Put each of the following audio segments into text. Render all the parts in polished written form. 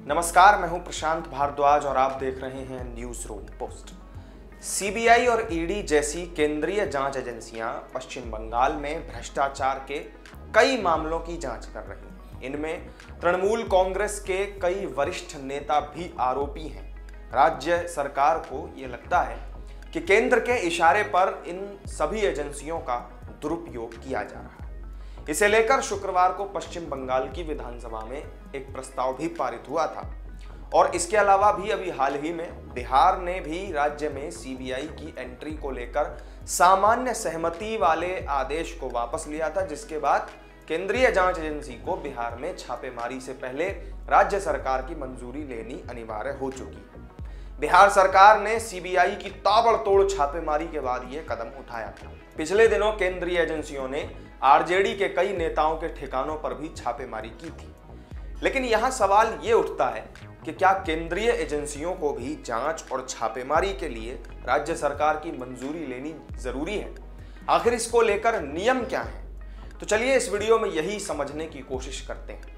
नमस्कार, मैं हूं प्रशांत भारद्वाज और आप देख रहे हैं न्यूज रूम पोस्ट। सीबीआई और ईडी जैसी केंद्रीय जांच एजेंसियां पश्चिम बंगाल में भ्रष्टाचार के कई मामलों की जांच कर रही हैं। इनमें तृणमूल कांग्रेस के कई वरिष्ठ नेता भी आरोपी हैं। राज्य सरकार को यह लगता है कि केंद्र के इशारे पर इन सभी एजेंसियों का दुरुपयोग किया जा रहा है। इसे लेकर शुक्रवार को पश्चिम बंगाल की विधानसभा में एक प्रस्ताव भी पारित हुआ था और इसके अलावा भी अभी हाल ही में बिहार ने भी राज्य में सीबीआई की एंट्री को लेकर सामान्य सहमति वाले आदेश को वापस लिया था, जिसके बाद केंद्रीय जांच एजेंसी को बिहार में छापेमारी से पहले राज्य सरकार की मंजूरी लेनी अनिवार्य हो चुकी है। बिहार सरकार ने सीबीआई की ताबड़तोड़ छापेमारी के बाद यह कदम उठाया था। पिछले दिनों केंद्रीय एजेंसियों ने आरजेडी के कई नेताओं के ठिकानों पर भी छापेमारी की थी। लेकिन यहां सवाल यह उठता है कि क्या केंद्रीय एजेंसियों को भी जांच और छापेमारी के लिए राज्य सरकार की मंजूरी लेनी जरूरी है? आखिर इसको लेकर नियम क्या है? तो चलिए इस वीडियो में यही समझने की कोशिश करते हैं।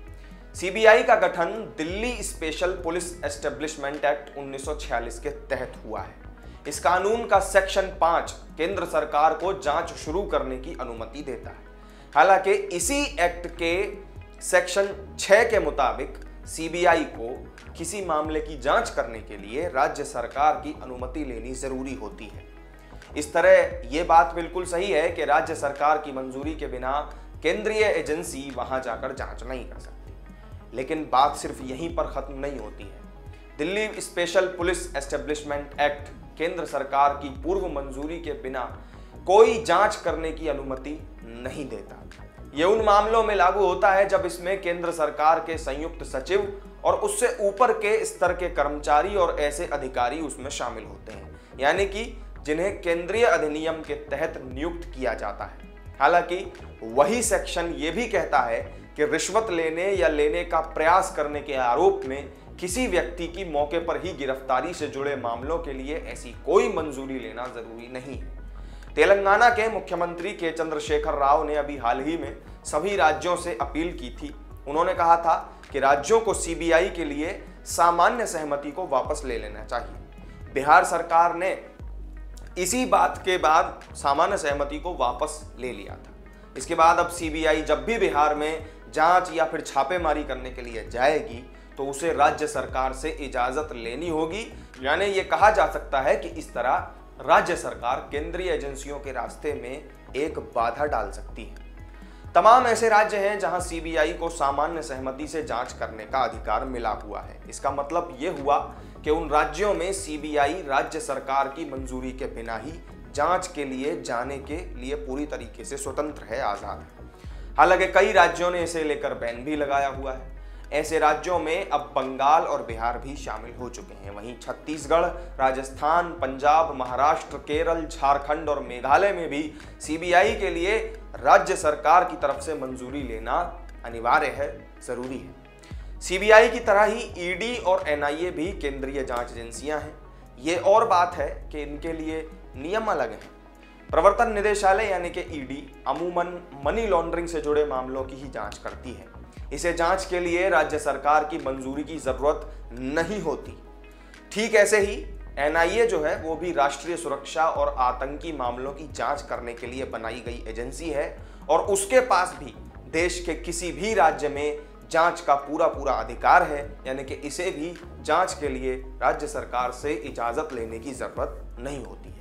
सीबीआई का गठन Delhi special police establishment act 1946 के तहत हुआ है। इस कानून का सेक्शन 5 केंद्र सरकार को जांच शुरू करने की अनुमति देता है। हालांकि इसी एक्ट के सेक्शन 6 के मुताबिक सीबीआई को किसी मामले की जांच करने के लिए राज्य सरकार की अनुमति लेनी जरूरी होती है। इस तरह यह बात बिल्कुल सही है कि राज्य सरकार की मंजूरी के बिना केंद्रीय एजेंसी वहां जाकर जांच नहीं कर सकती। लेकिन बात सिर्फ यहीं पर खत्म नहीं होती है। Delhi special police establishment act केंद्र सरकार की पूर्व मंजूरी के बिना कोई जांच करने की अनुमति नहीं देता। यह उन मामलों में लागू होता है जब इसमें केंद्र सरकार के संयुक्त सचिव और उससे ऊपर के स्तर के कर्मचारी और ऐसे अधिकारी उसमें शामिल होते हैं, यानी कि जिन्हें केंद्रीय अधिनियम के तहत नियुक्त किया जाता है। हालांकि वही सेक्शन यह भी कहता है कि रिश्वत लेने या लेने का प्रयास करने के आरोप में किसी व्यक्ति की मौके पर ही गिरफ्तारी से जुड़े मामलों के लिए ऐसी कोई मंजूरी लेना जरूरी नहीं है। तेलंगाना के मुख्यमंत्री के चंद्रशेखर राव ने अभी हाल ही में सभी राज्यों से अपील की थी। उन्होंने कहा था कि राज्यों को सीबीआई के लिए सामान्य सहमति को वापस ले लेना चाहिए। बिहार सरकार ने इसी बात के बाद सामान्य सहमति को वापस ले लिया था। इसके बाद अब सीबीआई जब भी बिहार में जांच या फिर छापेमारी करने के लिए जाएगी तो उसे राज्य सरकार से इजाजत लेनी होगी। यानी ये कहा जा सकता है कि इस तरह राज्य सरकार केंद्रीय एजेंसियों के रास्ते में एक बाधा डाल सकती है। तमाम ऐसे राज्य हैं जहां सीबीआई को सामान्य सहमति से जांच करने का अधिकार मिला हुआ है। इसका मतलब यह हुआ कि उन राज्यों में सीबीआई राज्य सरकार की मंजूरी के बिना ही जांच के लिए जाने के लिए पूरी तरीके से स्वतंत्र है, आजाद है। हालांकि कई राज्यों ने इसे लेकर बैन भी लगाया हुआ है। ऐसे राज्यों में अब बंगाल और बिहार भी शामिल हो चुके हैं। वहीं छत्तीसगढ़, राजस्थान, पंजाब, महाराष्ट्र, केरल, झारखंड और मेघालय में भी सीबीआई के लिए राज्य सरकार की तरफ से मंजूरी लेना अनिवार्य है, जरूरी है। सीबीआई की तरह ही ईडी और एनआईए भी केंद्रीय जांच एजेंसियां हैं। ये और बात है कि इनके लिए नियम अलग हैं। प्रवर्तन निदेशालय यानी कि ईडी अमूमन मनी लॉन्ड्रिंग से जुड़े मामलों की ही जांच करती है। इसे जांच के लिए राज्य सरकार की मंजूरी की जरूरत नहीं होती। ठीक ऐसे ही एनआईए जो है वो भी राष्ट्रीय सुरक्षा और आतंकी मामलों की जांच करने के लिए बनाई गई एजेंसी है और उसके पास भी देश के किसी भी राज्य में जांच का पूरा अधिकार है। यानी कि इसे भी जांच के लिए राज्य सरकार से इजाजत लेने की जरूरत नहीं होती है।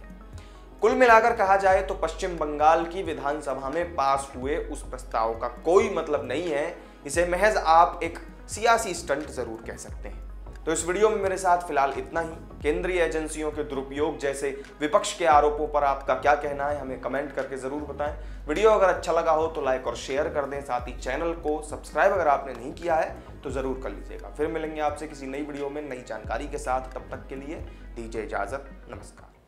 कुल मिलाकर कहा जाए तो पश्चिम बंगाल की विधानसभा में पास हुए उस प्रस्ताव का कोई मतलब नहीं है। इसे महज आप एक सियासी स्टंट जरूर कह सकते हैं। तो इस वीडियो में मेरे साथ फिलहाल इतना ही। केंद्रीय एजेंसियों के दुरुपयोग जैसे विपक्ष के आरोपों पर आपका क्या कहना है, हमें कमेंट करके जरूर बताएं। वीडियो अगर अच्छा लगा हो तो लाइक और शेयर कर दें। साथ ही चैनल को सब्सक्राइब अगर आपने नहीं किया है तो जरूर कर लीजिएगा। फिर मिलेंगे आपसे किसी नई वीडियो में नई जानकारी के साथ। तब तक के लिए दीजिए इजाजत। नमस्कार।